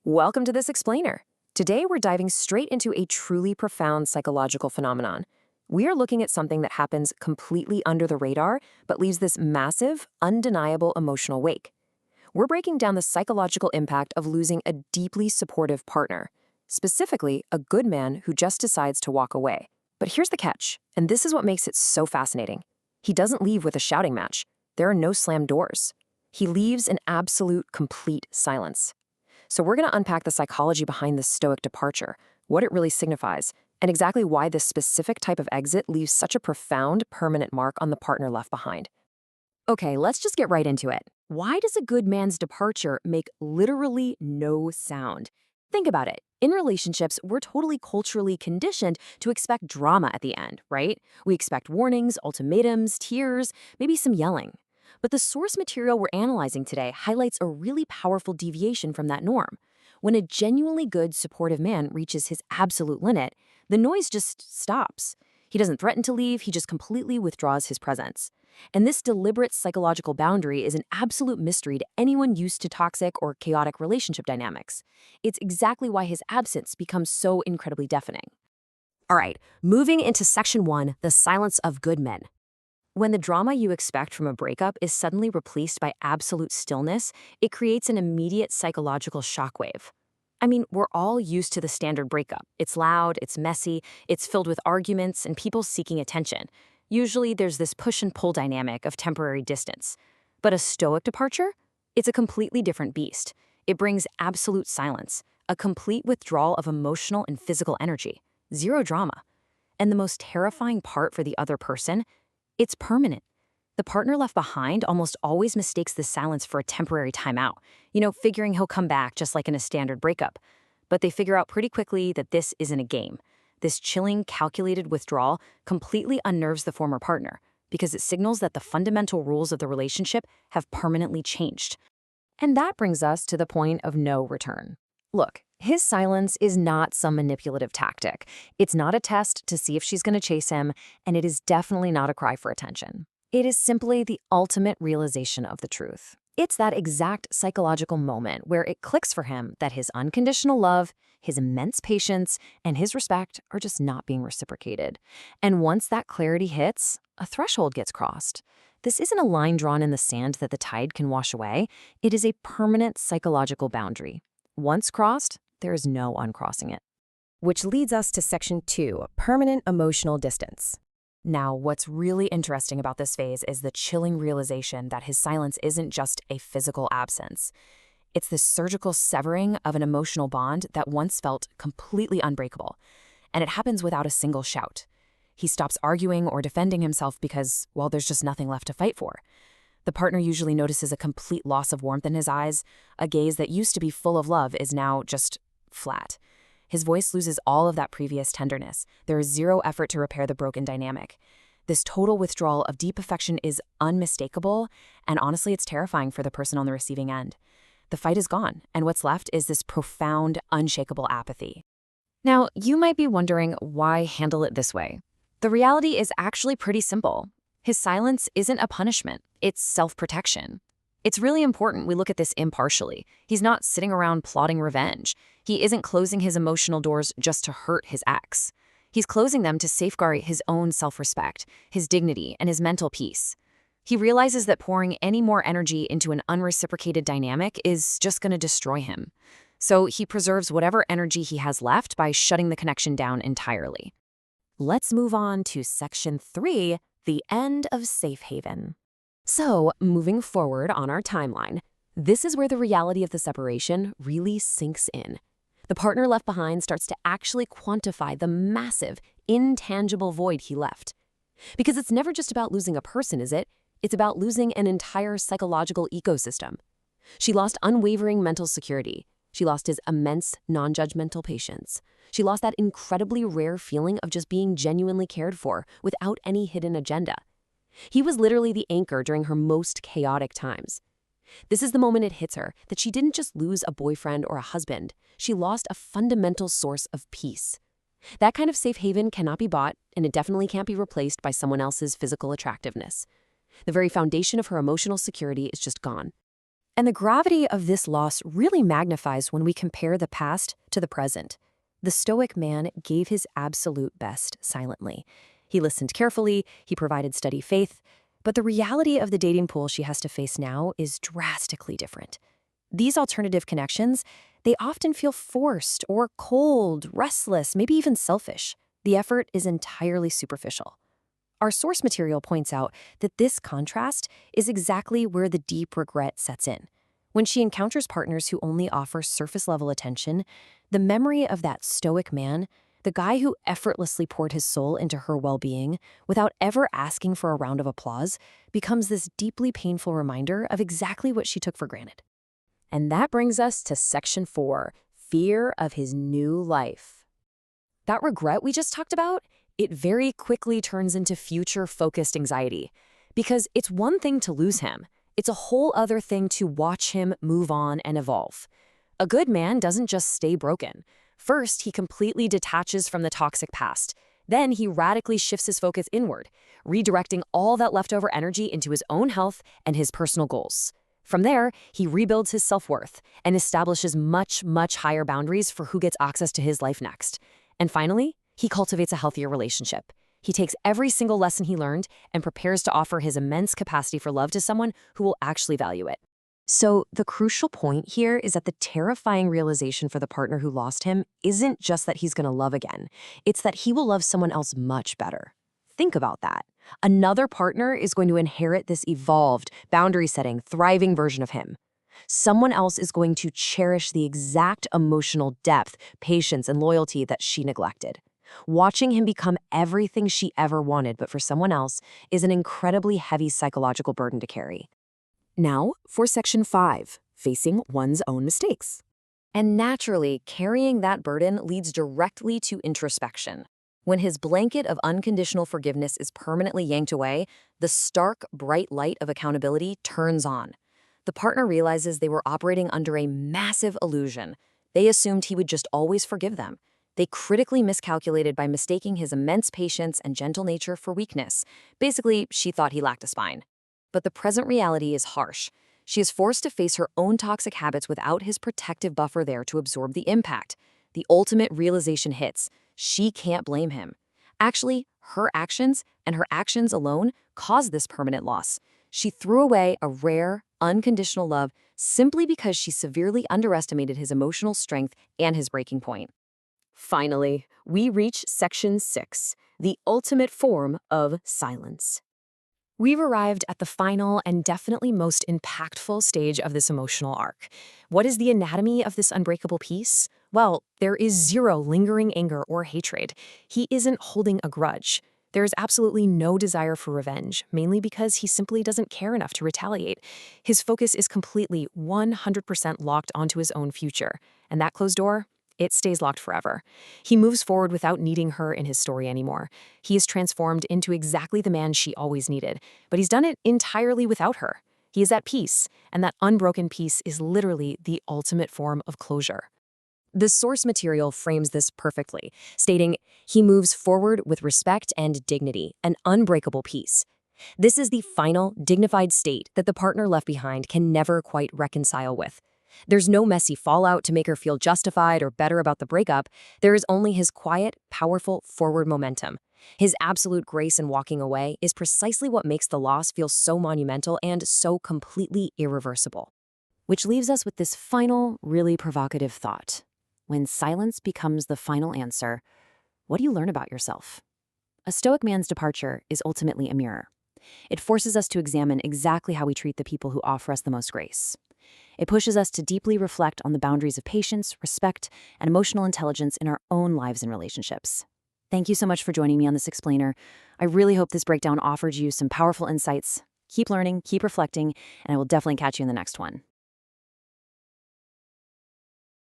Welcome to this explainer. Today we're diving straight into a truly profound psychological phenomenon. We are looking at something that happens completely under the radar, but leaves this massive, undeniable emotional wake. We're breaking down the psychological impact of losing a deeply supportive partner, specifically a good man who just decides to walk away. But here's the catch, and this is what makes it so fascinating. He doesn't leave with a shouting match. There are no slammed doors. He leaves in absolute, complete silence. So we're going to unpack the psychology behind this Stoic departure, what it really signifies, and exactly why this specific type of exit leaves such a profound, permanent mark on the partner left behind. Okay, let's just get right into it. Why does a good man's departure make literally no sound? Think about it. In relationships, we're totally culturally conditioned to expect drama at the end, right? We expect warnings, ultimatums, tears, maybe some yelling. But the source material we're analyzing today highlights a really powerful deviation from that norm. When a genuinely good, supportive man reaches his absolute limit, the noise just stops. He doesn't threaten to leave, he just completely withdraws his presence. And this deliberate psychological boundary is an absolute mystery to anyone used to toxic or chaotic relationship dynamics. It's exactly why his absence becomes so incredibly deafening. All right, moving into section 1, the silence of good men. When the drama you expect from a breakup is suddenly replaced by absolute stillness, it creates an immediate psychological shockwave. I mean, we're all used to the standard breakup. It's loud, it's messy, it's filled with arguments and people seeking attention. Usually there's this push and pull dynamic of temporary distance. But a Stoic departure? It's a completely different beast. It brings absolute silence, a complete withdrawal of emotional and physical energy, zero drama. And the most terrifying part for the other person, it's permanent. The partner left behind almost always mistakes the silence for a temporary timeout, figuring he'll come back just like in a standard breakup. But they figure out pretty quickly that this isn't a game. This chilling, calculated withdrawal completely unnerves the former partner because it signals that the fundamental rules of the relationship have permanently changed. And that brings us to the point of no return. Look, his silence is not some manipulative tactic. It's not a test to see if she's going to chase him, and it is definitely not a cry for attention. It is simply the ultimate realization of the truth. It's that exact psychological moment where it clicks for him that his unconditional love, his immense patience, and his respect are just not being reciprocated. And once that clarity hits, a threshold gets crossed. This isn't a line drawn in the sand that the tide can wash away. It is a permanent psychological boundary. Once crossed, there is no uncrossing it. Which leads us to section 2, permanent emotional distance. Now, what's really interesting about this phase is the chilling realization that his silence isn't just a physical absence. It's the surgical severing of an emotional bond that once felt completely unbreakable. And it happens without a single shout. He stops arguing or defending himself because, well, there's just nothing left to fight for. The partner usually notices a complete loss of warmth in his eyes. A gaze that used to be full of love is now just flat. His voice loses all of that previous tenderness. There is zero effort to repair the broken dynamic. This total withdrawal of deep affection is unmistakable, and honestly, it's terrifying for the person on the receiving end. The fight is gone, and what's left is this profound, unshakable apathy. Now, you might be wondering why handle it this way. The reality is actually pretty simple. His silence isn't a punishment, it's self-protection. It's really important we look at this impartially. He's not sitting around plotting revenge. He isn't closing his emotional doors just to hurt his ex. He's closing them to safeguard his own self-respect, his dignity, and his mental peace. He realizes that pouring any more energy into an unreciprocated dynamic is just going to destroy him. So he preserves whatever energy he has left by shutting the connection down entirely. Let's move on to section 3, the end of safe haven. So, moving forward on our timeline, this is where the reality of the separation really sinks in. The partner left behind starts to actually quantify the massive, intangible void he left. Because it's never just about losing a person, is it? It's about losing an entire psychological ecosystem. She lost unwavering mental security. She lost his immense, non-judgmental patience. She lost that incredibly rare feeling of just being genuinely cared for without any hidden agenda. He was literally the anchor during her most chaotic times. This is the moment it hits her that she didn't just lose a boyfriend or a husband, she lost a fundamental source of peace. That kind of safe haven cannot be bought, and it definitely can't be replaced by someone else's physical attractiveness. The very foundation of her emotional security is just gone. And the gravity of this loss really magnifies when we compare the past to the present. The Stoic man gave his absolute best silently. He listened carefully, he provided steady faith, but the reality of the dating pool she has to face now is drastically different. These alternative connections, they often feel forced or cold, restless, maybe even selfish. The effort is entirely superficial. Our source material points out that this contrast is exactly where the deep regret sets in. When she encounters partners who only offer surface-level attention, the memory of that stoic man, the guy who effortlessly poured his soul into her well-being without ever asking for a round of applause, becomes this deeply painful reminder of exactly what she took for granted. And that brings us to Section 4, fear of his new life. That regret we just talked about, it very quickly turns into future-focused anxiety. Because it's one thing to lose him, it's a whole other thing to watch him move on and evolve. A good man doesn't just stay broken. First, he completely detaches from the toxic past. Then he radically shifts his focus inward, redirecting all that leftover energy into his own health and his personal goals. From there, he rebuilds his self-worth and establishes much, much higher boundaries for who gets access to his life next. And finally, he cultivates a healthier relationship. He takes every single lesson he learned and prepares to offer his immense capacity for love to someone who will actually value it. So the crucial point here is that the terrifying realization for the partner who lost him isn't just that he's going to love again. It's that he will love someone else much better. Think about that. Another partner is going to inherit this evolved, boundary-setting, thriving version of him. Someone else is going to cherish the exact emotional depth, patience, and loyalty that she neglected. Watching him become everything she ever wanted, but for someone else, is an incredibly heavy psychological burden to carry. Now, for Section 5, facing one's own mistakes. And naturally, carrying that burden leads directly to introspection. When his blanket of unconditional forgiveness is permanently yanked away, the stark, bright light of accountability turns on. The partner realizes they were operating under a massive illusion. They assumed he would just always forgive them. They critically miscalculated by mistaking his immense patience and gentle nature for weakness. Basically, she thought he lacked a spine. But the present reality is harsh. She is forced to face her own toxic habits without his protective buffer there to absorb the impact. The ultimate realization hits. She can't blame him. Actually, her actions and her actions alone caused this permanent loss. She threw away a rare, unconditional love simply because she severely underestimated his emotional strength and his breaking point. Finally, we reach Section 6, the ultimate form of silence. We've arrived at the final and definitely most impactful stage of this emotional arc. What is the anatomy of this unbreakable peace? Well, there is zero lingering anger or hatred. He isn't holding a grudge. There is absolutely no desire for revenge, mainly because he simply doesn't care enough to retaliate. His focus is completely 100% locked onto his own future. And that closed door? It stays locked forever. He moves forward without needing her in his story anymore. He is transformed into exactly the man she always needed, but he's done it entirely without her. He is at peace, and that unbroken peace is literally the ultimate form of closure. The source material frames this perfectly, stating, he moves forward with respect and dignity, an unbreakable peace. This is the final, dignified state that the partner left behind can never quite reconcile with. There's no messy fallout to make her feel justified or better about the breakup. There is only his quiet, powerful forward momentum. His absolute grace in walking away is precisely what makes the loss feel so monumental and so completely irreversible. Which leaves us with this final, really provocative thought. When silence becomes the final answer, what do you learn about yourself? A Stoic man's departure is ultimately a mirror. It forces us to examine exactly how we treat the people who offer us the most grace. It pushes us to deeply reflect on the boundaries of patience, respect, and emotional intelligence in our own lives and relationships. Thank you so much for joining me on this explainer. I really hope this breakdown offered you some powerful insights. Keep learning, keep reflecting, and I will definitely catch you in the next one.